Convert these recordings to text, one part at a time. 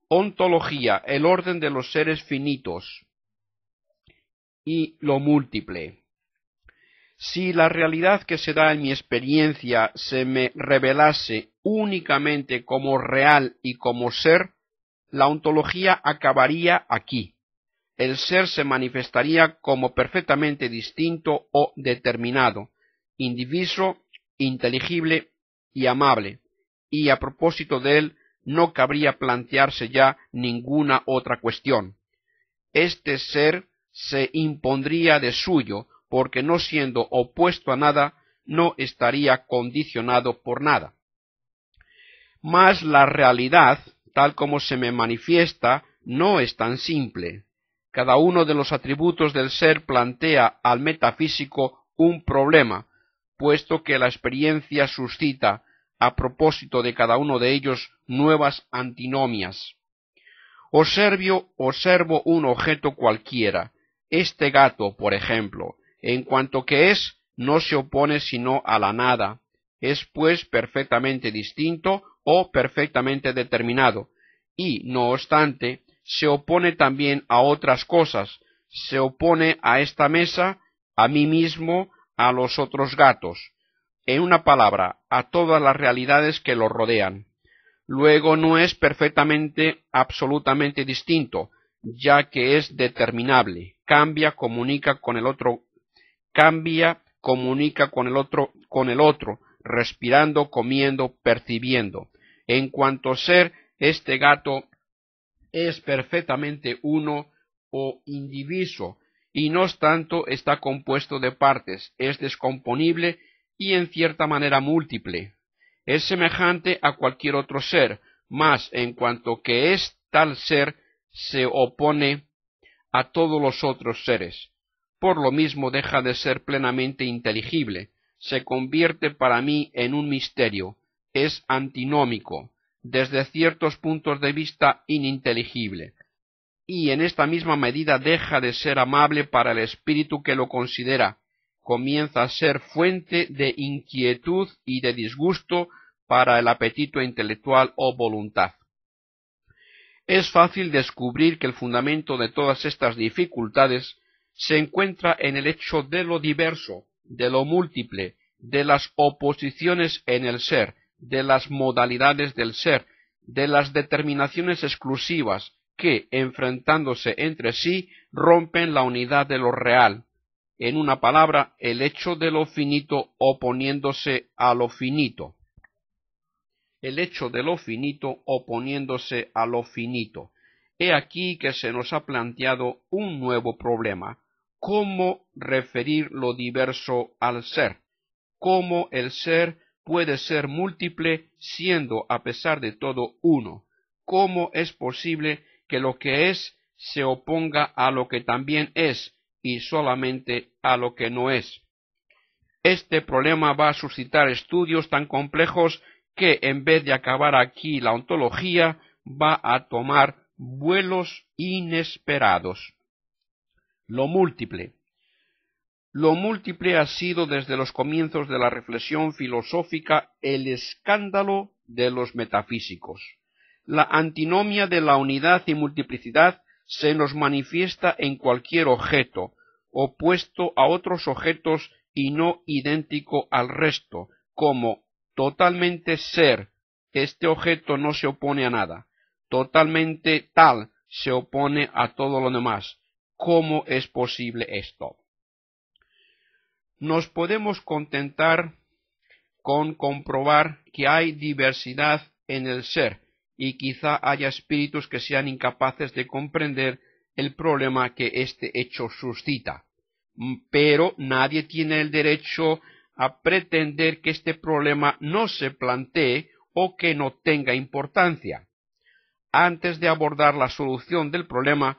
ontología, el orden de los seres finitos, y lo múltiple. Si la realidad que se da en mi experiencia se me revelase únicamente como real y como ser, la ontología acabaría aquí. El ser se manifestaría como perfectamente distinto o determinado, indiviso, inteligible y amable, y a propósito de él no cabría plantearse ya ninguna otra cuestión. Este ser se impondría de suyo, porque no siendo opuesto a nada, no estaría condicionado por nada. Mas la realidad, tal como se me manifiesta, no es tan simple. Cada uno de los atributos del ser plantea al metafísico un problema, puesto que la experiencia suscita, a propósito de cada uno de ellos, nuevas antinomias. Observo un objeto cualquiera, este gato, por ejemplo, en cuanto que es, no se opone sino a la nada, es pues perfectamente distinto o perfectamente determinado, y, no obstante, se opone también a otras cosas, se opone a esta mesa, a mí mismo, a los otros gatos, en una palabra, a todas las realidades que lo rodean. Luego no es perfectamente, absolutamente distinto, ya que es determinable, cambia, comunica con el otro, respirando, comiendo, percibiendo. En cuanto ser, este gato es perfectamente uno o indiviso, y no obstante está compuesto de partes, es descomponible y en cierta manera múltiple. Es semejante a cualquier otro ser, mas en cuanto que es tal ser, se opone a todos los otros seres. Por lo mismo deja de ser plenamente inteligible, se convierte para mí en un misterio, es antinómico, desde ciertos puntos de vista ininteligible, y en esta misma medida deja de ser amable para el espíritu que lo considera, comienza a ser fuente de inquietud y de disgusto para el apetito intelectual o voluntad. Es fácil descubrir que el fundamento de todas estas dificultades se encuentra en el hecho de lo diverso, de lo múltiple, de las oposiciones en el ser, de las modalidades del ser, de las determinaciones exclusivas que, enfrentándose entre sí, rompen la unidad de lo real. En una palabra, el hecho de lo finito oponiéndose a lo finito. El hecho de lo finito oponiéndose a lo finito. He aquí que se nos ha planteado un nuevo problema. ¿Cómo referir lo diverso al ser? ¿Cómo el ser puede ser múltiple siendo a pesar de todo uno? ¿Cómo es posible que lo que es se oponga a lo que también es y solamente a lo que no es? Este problema va a suscitar estudios tan complejos que en vez de acabar aquí la ontología va a tomar vuelos inesperados. Lo múltiple. Lo múltiple ha sido desde los comienzos de la reflexión filosófica el escándalo de los metafísicos. La antinomia de la unidad y multiplicidad se nos manifiesta en cualquier objeto, opuesto a otros objetos y no idéntico al resto, como totalmente ser, este objeto no se opone a nada, totalmente tal se opone a todo lo demás. ¿Cómo es posible esto? Nos podemos contentar con comprobar que hay diversidad en el ser, y quizá haya espíritus que sean incapaces de comprender el problema que este hecho suscita. Pero nadie tiene el derecho a pretender que este problema no se plantee o que no tenga importancia. Antes de abordar la solución del problema,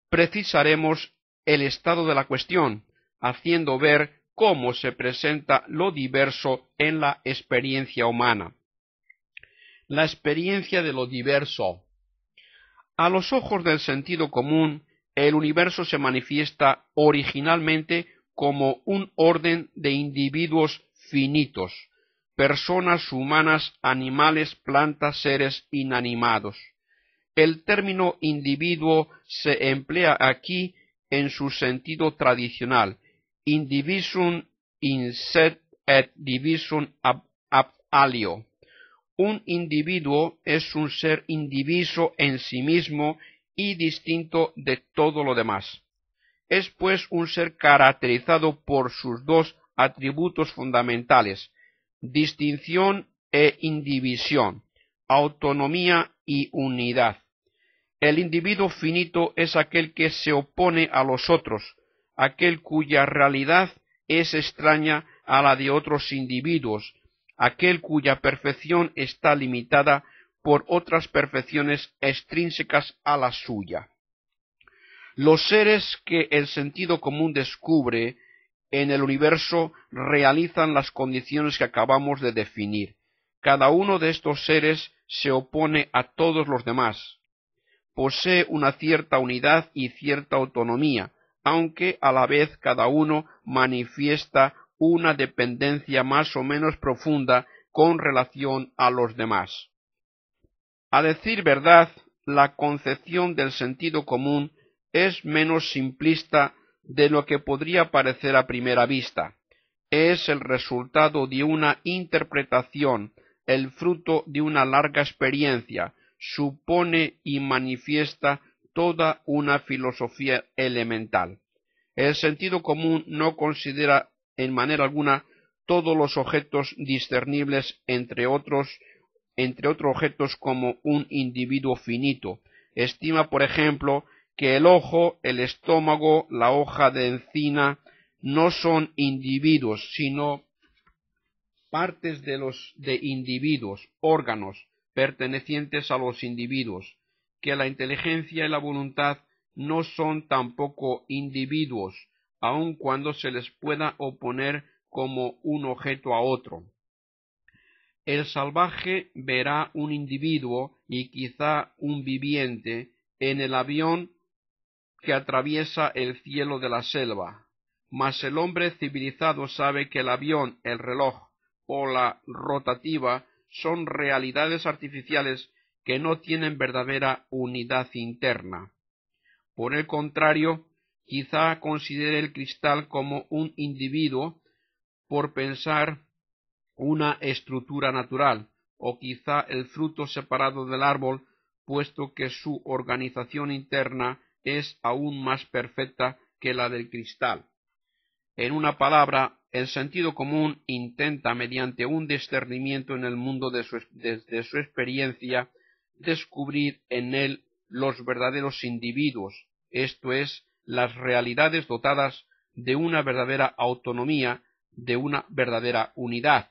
precisaremos el estado de la cuestión, haciendo ver cómo se presenta lo diverso en la experiencia humana. La experiencia de lo diverso. A los ojos del sentido común, el universo se manifiesta originalmente como un orden de individuos finitos, personas humanas, animales, plantas, seres inanimados. El término individuo se emplea aquí en su sentido tradicional, indivisum in se et divisum ab alio. Un individuo es un ser indiviso en sí mismo y distinto de todo lo demás. Es pues un ser caracterizado por sus dos atributos fundamentales, distinción e indivisión, autonomía y unidad. El individuo finito es aquel que se opone a los otros, aquel cuya realidad es extraña a la de otros individuos, aquel cuya perfección está limitada por otras perfecciones extrínsecas a la suya. Los seres que el sentido común descubre en el universo realizan las condiciones que acabamos de definir. Cada uno de estos seres se opone a todos los demás. Posee una cierta unidad y cierta autonomía, aunque a la vez cada uno manifiesta una dependencia más o menos profunda con relación a los demás. A decir verdad, la concepción del sentido común es menos simplista de lo que podría parecer a primera vista. Es el resultado de una interpretación, el fruto de una larga experiencia, supone y manifiesta toda una filosofía elemental. El sentido común no considera en manera alguna todos los objetos discernibles entre otros objetos como un individuo finito. Estima, por ejemplo, que el ojo, el estómago, la hoja de encina no son individuos, sino partes de individuos, órganos pertenecientes a los individuos, que la inteligencia y la voluntad no son tampoco individuos, aun cuando se les pueda oponer como un objeto a otro. El salvaje verá un individuo y quizá un viviente en el avión que atraviesa el cielo de la selva, mas el hombre civilizado sabe que el avión, el reloj o la rotativa son realidades artificiales que no tienen verdadera unidad interna. Por el contrario, quizá considere el cristal como un individuo por pensar una estructura natural, o quizá el fruto separado del árbol, puesto que su organización interna es aún más perfecta que la del cristal. En una palabra, el sentido común intenta, mediante un discernimiento en el mundo desde su experiencia, descubrir en él los verdaderos individuos, esto es, las realidades dotadas de una verdadera autonomía, de una verdadera unidad.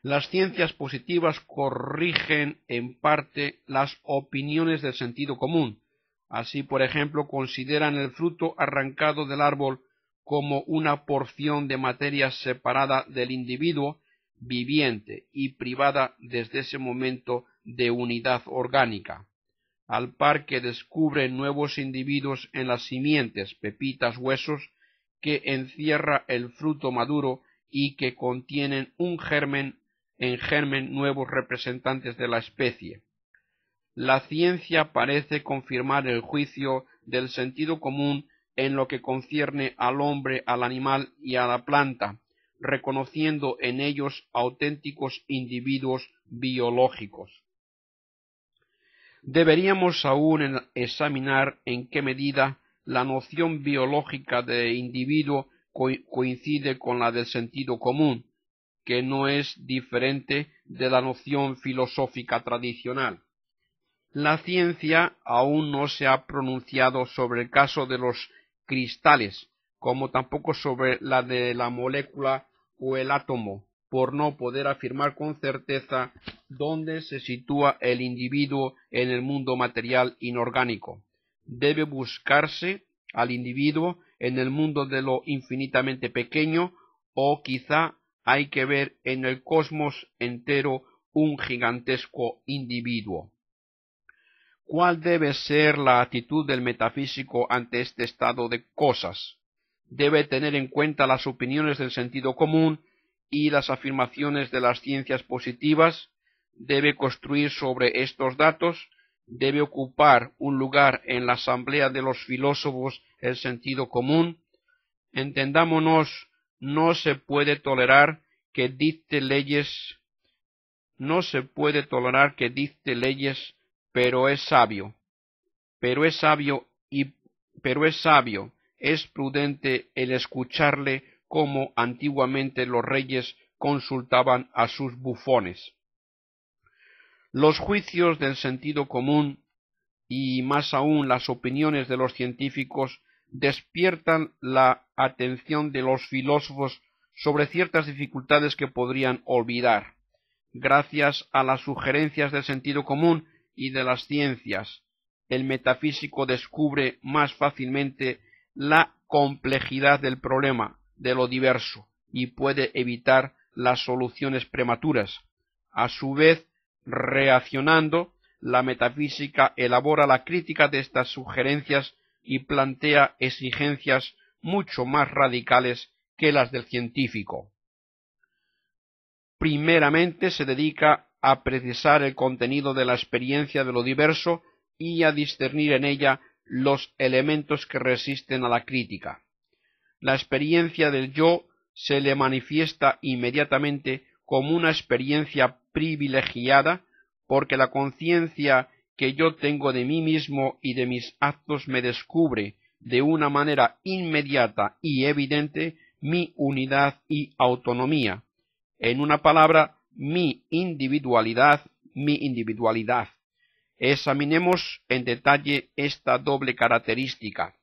Las ciencias positivas corrigen en parte las opiniones del sentido común. Así, por ejemplo, consideran el fruto arrancado del árbol como una porción de materia separada del individuo viviente y privada desde ese momento de unidad orgánica, al par que descubren nuevos individuos en las simientes, pepitas, huesos, que encierra el fruto maduro y que contienen en germen nuevos representantes de la especie. La ciencia parece confirmar el juicio del sentido común en lo que concierne al hombre, al animal y a la planta, reconociendo en ellos auténticos individuos biológicos. Deberíamos aún examinar en qué medida la noción biológica de individuo coincide con la del sentido común, que no es diferente de la noción filosófica tradicional. La ciencia aún no se ha pronunciado sobre el caso de los cristales, como tampoco sobre la de la molécula o el átomo, por no poder afirmar con certeza dónde se sitúa el individuo en el mundo material inorgánico. Debe buscarse al individuo en el mundo de lo infinitamente pequeño, o quizá hay que ver en el cosmos entero un gigantesco individuo. ¿Cuál debe ser la actitud del metafísico ante este estado de cosas? Debe tener en cuenta las opiniones del sentido común y las afirmaciones de las ciencias positivas, debe construir sobre estos datos debe ocupar un lugar en la asamblea de los filósofos el sentido común? Entendámonos, no se puede tolerar que dicte leyes, pero es sabio. Es prudente el escucharle como antiguamente los reyes consultaban a sus bufones. Los juicios del sentido común, y más aún las opiniones de los científicos, despiertan la atención de los filósofos sobre ciertas dificultades que podrían olvidar. Gracias a las sugerencias del sentido común y de las ciencias, el metafísico descubre más fácilmente la complejidad del problema de lo diverso y puede evitar las soluciones prematuras. A su vez, reaccionando, la metafísica elabora la crítica de estas sugerencias y plantea exigencias mucho más radicales que las del científico. Primeramente se dedica a precisar el contenido de la experiencia de lo diverso y a discernir en ella los elementos que resisten a la crítica. La experiencia del yo se le manifiesta inmediatamente como una experiencia privilegiada, porque la conciencia que yo tengo de mí mismo y de mis actos me descubre de una manera inmediata y evidente mi unidad y autonomía. En una palabra, mi individualidad. Examinemos en detalle esta doble característica.